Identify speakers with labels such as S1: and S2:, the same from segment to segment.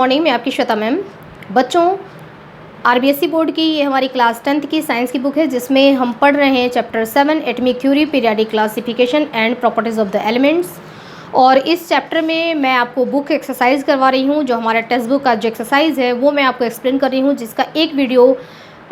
S1: Morning में आपकी Shweta ma'am. बच्चों, आरबीएसई बोर्ड की ये हमारी क्लास 10th की साइंस की बुक है जिसमें हम पढ़ रहे हैं chapter 7 atomic theory, periodic classification and properties of the elements. और इस चैप्टर में मैं आपको बुक एक्सरसाइज करवा रही हूँ। जो हमारा टेक्स्ट बुक का जो एक्सरसाइज है वो मैं आपको एक्सप्लेन कर रही हूँ, जिसका एक वीडियो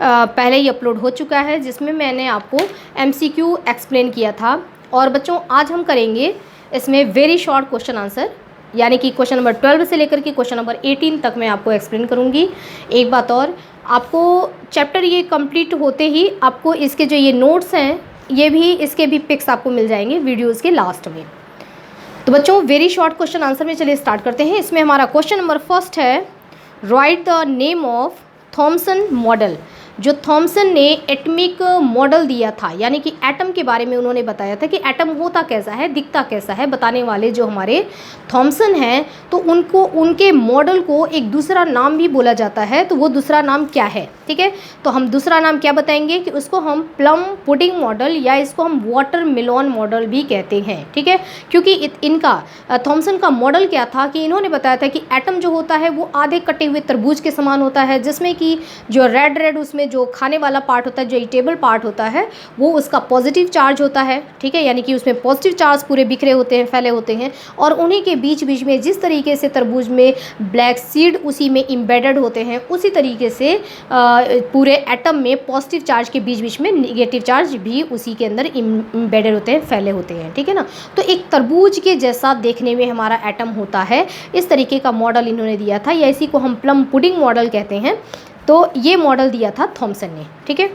S1: पहले ही अपलोड हो चुका है जिसमें मैंने आपको एमसीक्यू एक्सप्लेन किया था। और बच्चों, आज हम करेंगे इसमें वेरी शॉर्ट क्वेश्चन आंसर, यानी कि क्वेश्चन नंबर 12 से लेकर के क्वेश्चन नंबर 18 तक मैं आपको एक्सप्लेन करूंगी। एक बात और, आपको चैप्टर ये कंप्लीट होते ही आपको इसके जो ये नोट्स हैं ये भी, इसके भी पिक्स आपको मिल जाएंगे वीडियोस के लास्ट में। तो बच्चों, वेरी शॉर्ट क्वेश्चन आंसर में चलिए स्टार्ट करते हैं। इसमें हमारा क्वेश्चन नंबर फर्स्ट है, right the name of Thompson model. जो थॉमसन ने एटमिक मॉडल दिया था, यानी कि एटम के बारे में उन्होंने बताया था कि एटम होता कैसा है, दिखता कैसा है, बताने वाले जो हमारे थॉमसन हैं, तो उनको, उनके मॉडल को एक दूसरा नाम भी बोला जाता है। तो वो दूसरा नाम क्या है? ठीक है, तो हम दूसरा नाम क्या बताएंगे कि उसको हम प्लम पुडिंग मॉडल या इसको हम वाटर मेलोन मॉडल भी कहते हैं। ठीक है, क्योंकि इनका थॉमसन का मॉडल क्या था कि इन्होंने बताया था कि एटम जो होता है वो आधे कटे हुए तरबूज के समान होता है, जिसमें कि जो रेड उसमें जो खाने वाला पार्ट होता है, जो ईटेबल पार्ट होता है, वो उसका पॉजिटिव चार्ज होता है। ठीक है, यानी कि उसमें पॉजिटिव चार्ज पूरे बिखरे होते हैं, फैले होते हैं। और उन्हीं के बीच बीच में जिस तरीके से तरबूज में ब्लैक सीड उसी में इम्बेडेड होते हैं, उसी तरीके से पूरे एटम में पॉजिटिव चार्ज के बीच बीच में निगेटिव चार्ज भी उसी के अंदर इम्बेडेड होते हैं, फैले होते हैं। ठीक है ना, तो एक तरबूज के जैसा देखने में हमारा एटम होता है। इस तरीके का मॉडल इन्होंने दिया था, या इसी को हम प्लम पुडिंग मॉडल कहते हैं। तो ये मॉडल दिया था थॉमसन ने। ठीक है,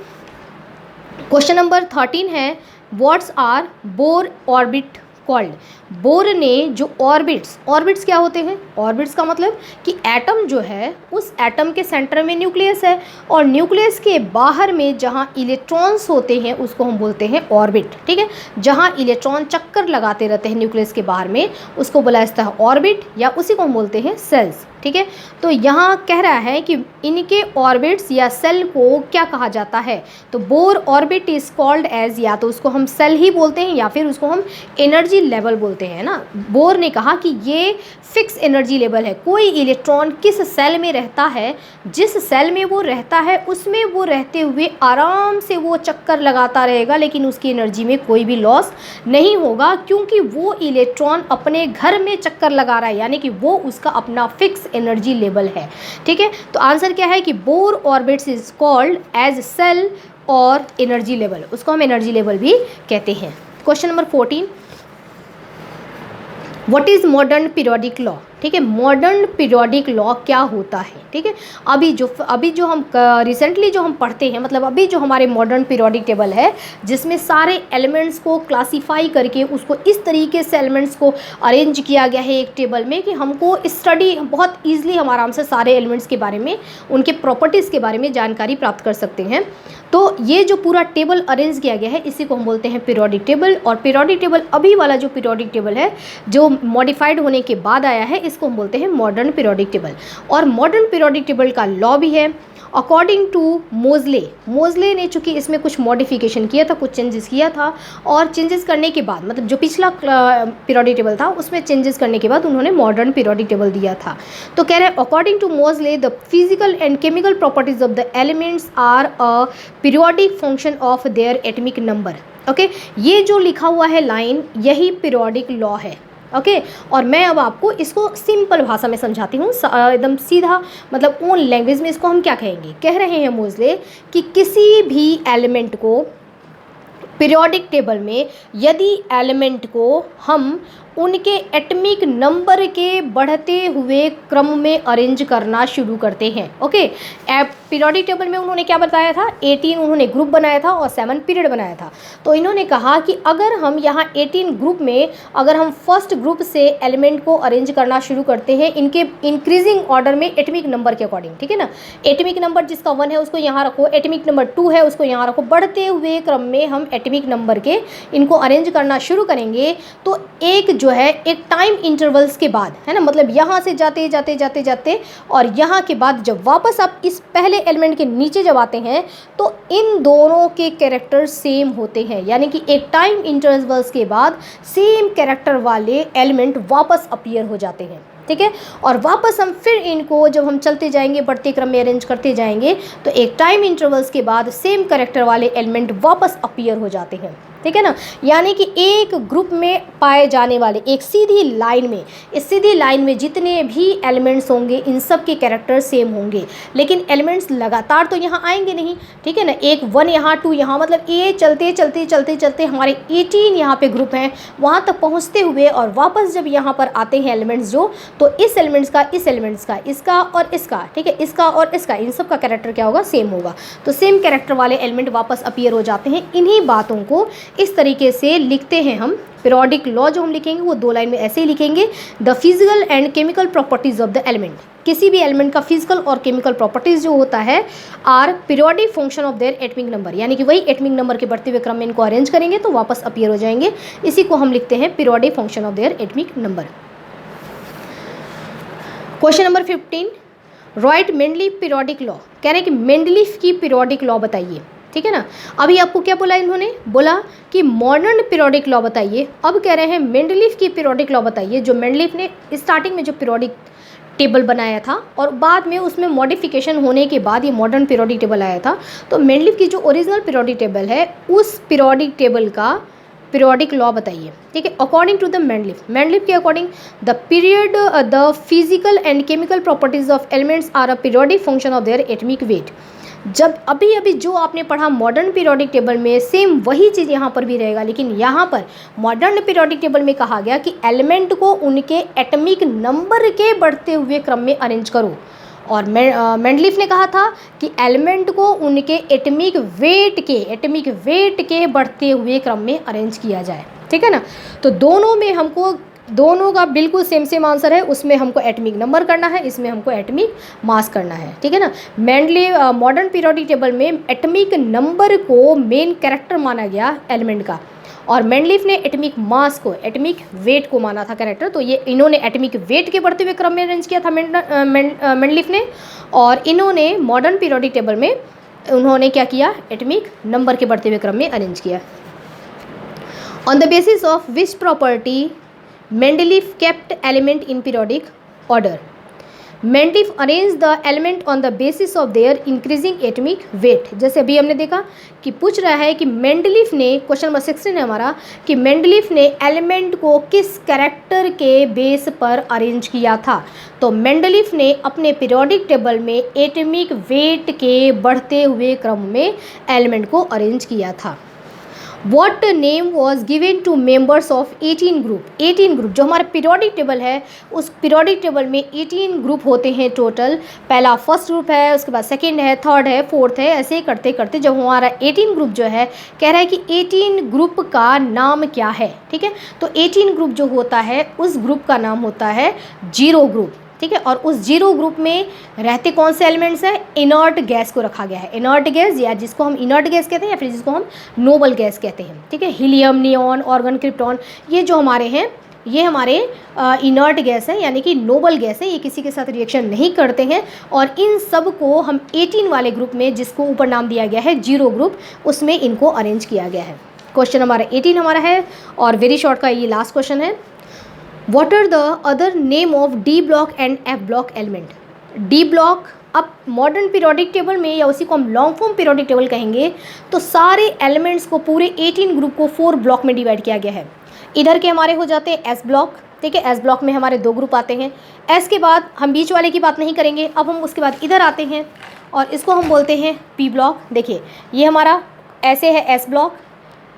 S1: क्वेश्चन नंबर 13 है, what's are Bohr orbit called. Bohr ने जो ऑर्बिट्स क्या होते हैं? ऑर्बिट्स का मतलब कि एटम जो है, उस एटम के सेंटर में न्यूक्लियस है, और न्यूक्लियस के बाहर में जहाँ इलेक्ट्रॉन्स होते हैं उसको हम बोलते हैं ऑर्बिट। ठीक है, जहाँ इलेक्ट्रॉन चक्कर लगाते रहते हैं न्यूक्लियस के बाहर में, उसको बोला जाता है ऑर्बिट, या उसी को हम बोलते हैं सेल्स। ठीक है, तो यहाँ कह रहा है कि इनके ऑर्बिट्स या सेल को क्या कहा जाता है? तो Bohr orbit is called as, या तो उसको हम सेल ही बोलते हैं या फिर उसको हम एनर्जी लेवल बोलते हैं ना। बोर ने कहा कि ये फिक्स एनर्जी लेवल है। कोई इलेक्ट्रॉन किस सेल में रहता है, जिस सेल में वो रहता है उसमें वो रहते हुए आराम से वो चक्कर लगाता रहेगा, लेकिन उसकी एनर्जी में कोई भी लॉस नहीं होगा, क्योंकि वो इलेक्ट्रॉन अपने घर में चक्कर लगा रहा है, यानी कि वो उसका अपना फिक्स एनर्जी लेवल है। ठीक है, तो आंसर क्या है कि Bohr orbits is called as shell और एनर्जी लेवल, उसको हम एनर्जी लेवल भी कहते हैं। Question number 14, what is modern periodic law. ठीक है, मॉडर्न पीरियोडिक लॉ क्या होता है? ठीक है, अभी जो हम रिसेंटली जो हम पढ़ते हैं, मतलब अभी जो हमारे मॉडर्न पीरियोडिक टेबल है, जिसमें सारे एलिमेंट्स को क्लासीफाई करके उसको इस तरीके से एलिमेंट्स को अरेंज किया गया है एक टेबल में कि हमको स्टडी बहुत ईजिली, हम आराम से सारे एलिमेंट्स के बारे में, उनके प्रॉपर्टीज़ के बारे में जानकारी प्राप्त कर सकते हैं। तो ये जो पूरा टेबल अरेंज किया गया है, इसी को हम बोलते हैं पीरियोडिक टेबल। और पीरियोडिक टेबल, अभी वाला जो पीरियोडिक टेबल है जो मॉडिफाइड होने के बाद आया है, इसको हम बोलते हैं मॉडर्न पीरियोडिक टेबल। और मॉडर्न पीरियोडिक टेबल का लॉ भी है अकॉर्डिंग टू मोजले ने, चूँकि इसमें कुछ मॉडिफिकेशन किया था, कुछ चेंजेस किया था, और चेंजेस करने के बाद, मतलब जो पिछला पीरियोडिक टेबल था उसमें चेंजेस करने के बाद उन्होंने मॉडर्न पीरियोडिक टेबल दिया था। तो कह रहे हैं, according to Moseley the physical and chemical properties of the elements are a periodic function of their atomic number. Okay, ये जो लिखा हुआ है लाइन, यही पीरियोडिक लॉ है। ओके, और मैं अब आपको इसको सिंपल भाषा में समझाती हूँ, एकदम सीधा, मतलब ओन लैंग्वेज में इसको हम क्या कहेंगे। कह रहे हैं मोजले कि किसी भी एलिमेंट को पीरियोडिक टेबल में, यदि एलिमेंट को हम उनके एटमिक नंबर के बढ़ते हुए क्रम में अरेंज करना शुरू करते हैं। ओके, पीरियोडिक टेबल में उन्होंने क्या बताया था? 18 उन्होंने ग्रुप बनाया था और 7 पीरियड बनाया था। तो इन्होंने कहा कि अगर हम यहाँ 18 ग्रुप में, अगर हम फर्स्ट ग्रुप से एलिमेंट को अरेंज करना शुरू करते हैं इनके इंक्रीजिंग ऑर्डर में, एटमिक नंबर के अकॉर्डिंग, ठीक है ना, एटमिक नंबर जिसका 1 है उसको यहाँ रखो, एटमिक नंबर 2 है उसको यहाँ रखो, बढ़ते हुए क्रम में हम एटमिक नंबर के इनको अरेंज करना शुरू करेंगे। तो एक जो है, एक टाइम इंटरवल्स के बाद, है ना, मतलब यहाँ से जाते जाते जाते जाते और यहाँ के बाद जब वापस आप इस पहले एलिमेंट के नीचे जब आते हैं तो इन दोनों के कैरेक्टर सेम होते हैं, यानी कि एक टाइम इंटरवल्स के बाद सेम कैरेक्टर वाले एलिमेंट वापस अपीयर हो जाते हैं। ठीक है। और वापस हम फिर इनको जब हम चलते जाएंगे, बढ़ते क्रम में अरेंज करते जाएंगे, तो एक टाइम इंटरवल्स के बाद सेम कैरेक्टर वाले एलिमेंट वापस अपीयर हो जाते हैं, ठीक है ना। यानी कि एक ग्रुप में पाए जाने वाले एक सीधी लाइन में, इस सीधी लाइन में जितने भी एलिमेंट्स होंगे इन सब के कैरेक्टर सेम होंगे, लेकिन एलिमेंट्स लगातार तो यहाँ आएंगे नहीं, ठीक है ना। एक 1 यहाँ 2 यहाँ, मतलब ये चलते चलते चलते चलते हमारे 18 यहाँ पे ग्रुप हैं, वहाँ तक पहुँचते हुए और वापस जब यहाँ पर आते हैं एलिमेंट्स जो, तो इस एलिमेंट्स का, इस एलिमेंट्स का, इसका और इसका, ठीक है, इसका और इसका, इन सब का कैरेक्टर क्या होगा, सेम होगा। तो सेम कैरेक्टर वाले एलिमेंट वापस अपीयर हो जाते हैं। इन्हीं बातों को इस तरीके से लिखते हैं हम। पीरियोडिक लॉ जो हम लिखेंगे वो 2 लाइन में ऐसे ही लिखेंगे, the physical and chemical properties of the element. किसी भी एलिमेंट का फिजिकल और केमिकल प्रॉपर्टीज जो होता है are periodic function of their atomic number, यानी कि वही एटमिक नंबर के बढ़ते हुए क्रम में इनको अरेंज करेंगे तो वापस अपीयर हो जाएंगे। इसी को हम लिखते हैं periodic function of their atomic number. Question number 15, right Mendeleev periodic law. कह रहे हैं कि मेंडलीफ की पीरियोडिक लॉ बताइए, ठीक है ना। अभी आपको क्या बोला, इन्होंने बोला कि मॉडर्न पीरियोडिक लॉ बताइए। अब कह रहे हैं मेंडलीफ की पीरियोडिक लॉ बताइए। जो मेंडलीफ ने स्टार्टिंग में जो पीरियोडिक टेबल बनाया था और बाद में उसमें मॉडिफिकेशन होने के बाद ये मॉडर्न पीरियोडिक टेबल आया था, तो मेंडलीफ की जो ओरिजिनल पीरियोडिक टेबल है उस पीरियोडिक टेबल का पीरियोडिक लॉ बताइए, ठीक है। अकॉर्डिंग टू द मेंडलीफ के according the physical and chemical properties of elements are a periodic function of their atomic weight. जब अभी जो आपने पढ़ा मॉडर्न पीरियोडिक टेबल में, सेम वही चीज़ यहाँ पर भी रहेगा, लेकिन यहाँ पर मॉडर्न पीरियोडिक टेबल में कहा गया कि एलिमेंट को उनके एटमिक नंबर के बढ़ते हुए क्रम में अरेंज करो। और मेंडलीफ ने कहा था कि एलिमेंट को उनके एटमिक वेट के बढ़ते हुए क्रम में अरेंज किया जाए, ठीक है ना। तो दोनों में हमको, दोनों का बिल्कुल सेम आंसर है। उसमें हमको एटमिक नंबर करना है, इसमें हमको एटमिक मास करना है, ठीक है ना। मेंडलीफ मॉडर्न पीरियोडिक टेबल में एटमिक नंबर को मेन कैरेक्टर माना गया एलिमेंट का, और मेंडलीफ ने एटमिक मास को, एटमिक वेट को माना था कैरेक्टर। तो ये इन्होंने एटमिक वेट के बढ़ते हुए क्रम में अरेंज किया था मेंडलीफ ने, और इन्होंने मॉडर्न पीरियोडिक टेबल में उन्होंने क्या किया, एटमिक नंबर के बढ़ते हुए क्रम में अरेंज किया। On the basis of which property Mendeleev kept element in periodic order. Mendeleev arranged the element on the basis of their increasing atomic weight. जैसे अभी हमने देखा कि पूछ रहा है कि मेंडलीफ ने, क्वेश्चन नंबर 16 है हमारा, कि मेंडलीफ ने एलिमेंट को किस कैरेक्टर के बेस पर अरेंज किया था। तो मेंडलीफ ने अपने पीरियोडिक टेबल में एटमिक वेट के बढ़ते हुए क्रम में एलिमेंट को अरेंज किया था। What name was given to members of 18 group? 18 group जो हमारा पीरियोडिक टेबल है, उस पीरियोडिक टेबल में 18 ग्रुप होते हैं टोटल। पहला फर्स्ट ग्रुप है, उसके बाद सेकंड है, थर्ड है, फोर्थ है, ऐसे करते करते जब हमारा 18 ग्रुप जो है, कह रहा है कि 18 ग्रुप का नाम क्या है, ठीक है। तो 18 ग्रुप जो होता है उस ग्रुप का नाम होता है जीरो ग्रुप, ठीक है। और उस जीरो ग्रुप में रहते कौन से एलिमेंट्स हैं, इनर्ट गैस को रखा गया है। इनर्ट गैस, या जिसको हम इनर्ट गैस कहते हैं या फिर जिसको हम नोबल गैस कहते हैं, ठीक है। हीलियम, नियॉन, ऑर्गन, क्रिप्टॉन, ये जो हमारे हैं ये हमारे इनर्ट गैस है, यानी कि नोबल गैस है। ये किसी के साथ रिएक्शन नहीं करते हैं, और इन सब को हम 18 वाले ग्रुप में, जिसको ऊपर नाम दिया गया है जीरो ग्रुप, उसमें इनको अरेंज किया गया है। क्वेश्चन हमारा 18 हमारा है, और वेरी शॉर्ट का ये लास्ट क्वेश्चन है। What are the other name of D block and F block element? D block, अब मॉडर्न पीरियोडिक टेबल में, या उसी को हम लॉन्ग फॉर्म पीरियोडिक टेबल कहेंगे, तो सारे एलिमेंट्स को, पूरे 18 ग्रुप को 4 ब्लॉक में डिवाइड किया गया है। इधर के हमारे हो जाते हैं S ब्लॉक, ठीक है। S ब्लॉक में हमारे 2 ग्रुप आते हैं। S के बाद हम बीच वाले की बात नहीं करेंगे, अब हम उसके बाद इधर आते हैं और इसको हम बोलते हैं P ब्लॉक। देखिए ये हमारा ऐसे है S ब्लॉक,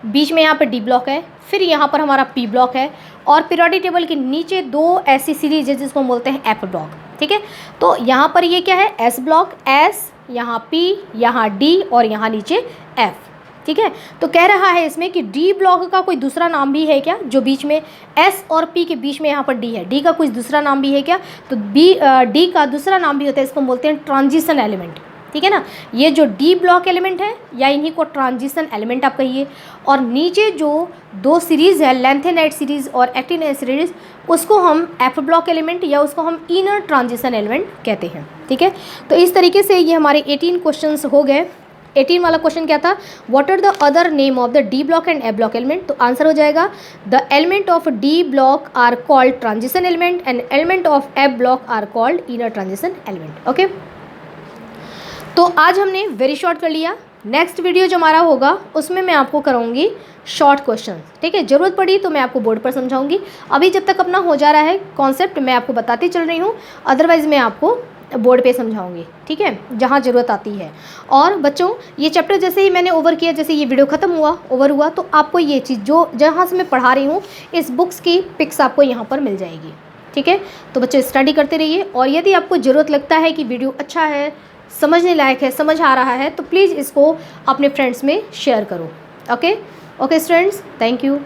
S1: बीच में यहाँ पर D ब्लॉक है, फिर यहाँ पर हमारा P ब्लॉक है, और पीरियोडिक टेबल के नीचे 2 ऐसी सीरीज है जिसको हम बोलते हैं F ब्लॉक, ठीक है। तो यहाँ पर ये क्या है, S ब्लॉक, S, यहाँ P, यहाँ D, और यहाँ नीचे F, ठीक है। तो कह रहा है इसमें कि D ब्लॉक का कोई दूसरा नाम भी है क्या, जो बीच में S और P के बीच में यहाँ पर D है, D का कुछ दूसरा नाम भी है क्या, तो D का दूसरा नाम भी होता है, इसको हम बोलते हैं ट्रांजिशन एलिमेंट, ठीक है ना। ये जो डी ब्लॉक एलिमेंट है, या इन्हीं को ट्रांजिशन एलिमेंट आप कहिए। और नीचे जो 2 सीरीज़ है, लेंथेनाइट सीरीज़ और एक्टिनाइट सीरीज़, उसको हम एफ ब्लॉक एलिमेंट, या उसको हम इनर ट्रांजिशन एलिमेंट कहते हैं, ठीक है। तो इस तरीके से ये हमारे 18 क्वेश्चंस हो गए। 18 वाला क्वेश्चन क्या था, what are the other name of the D block and F block element. तो आंसर हो जाएगा the element of D block are called transition element and element of F block are called inner transition element. Okay, तो आज हमने very short कर लिया। Next video जो हमारा होगा उसमें मैं आपको कराऊंगी शॉर्ट क्वेश्चन, ठीक है। ज़रूरत पड़ी तो मैं आपको बोर्ड पर समझाऊंगी। अभी जब तक अपना हो जा रहा है कॉन्सेप्ट मैं आपको बताती चल रही हूँ, अदरवाइज़ मैं आपको बोर्ड पे समझाऊंगी, ठीक है, जहाँ ज़रूरत आती है। और बच्चों ये चैप्टर जैसे ही मैंने ओवर किया, जैसे ये वीडियो ख़त्म हुआ, ओवर हुआ, तो आपको ये चीज़ जो जहाँ से मैं पढ़ा रही हूँ इस बुक्स की पिक्स आपको यहाँ पर मिल जाएगी, ठीक है। तो बच्चे स्टडी करते रहिए, और यदि आपको ज़रूरत लगता है कि वीडियो अच्छा है, समझने लायक है, समझ आ रहा है, तो प्लीज़ इसको अपने फ्रेंड्स में शेयर करो। Okay okay students, thank you.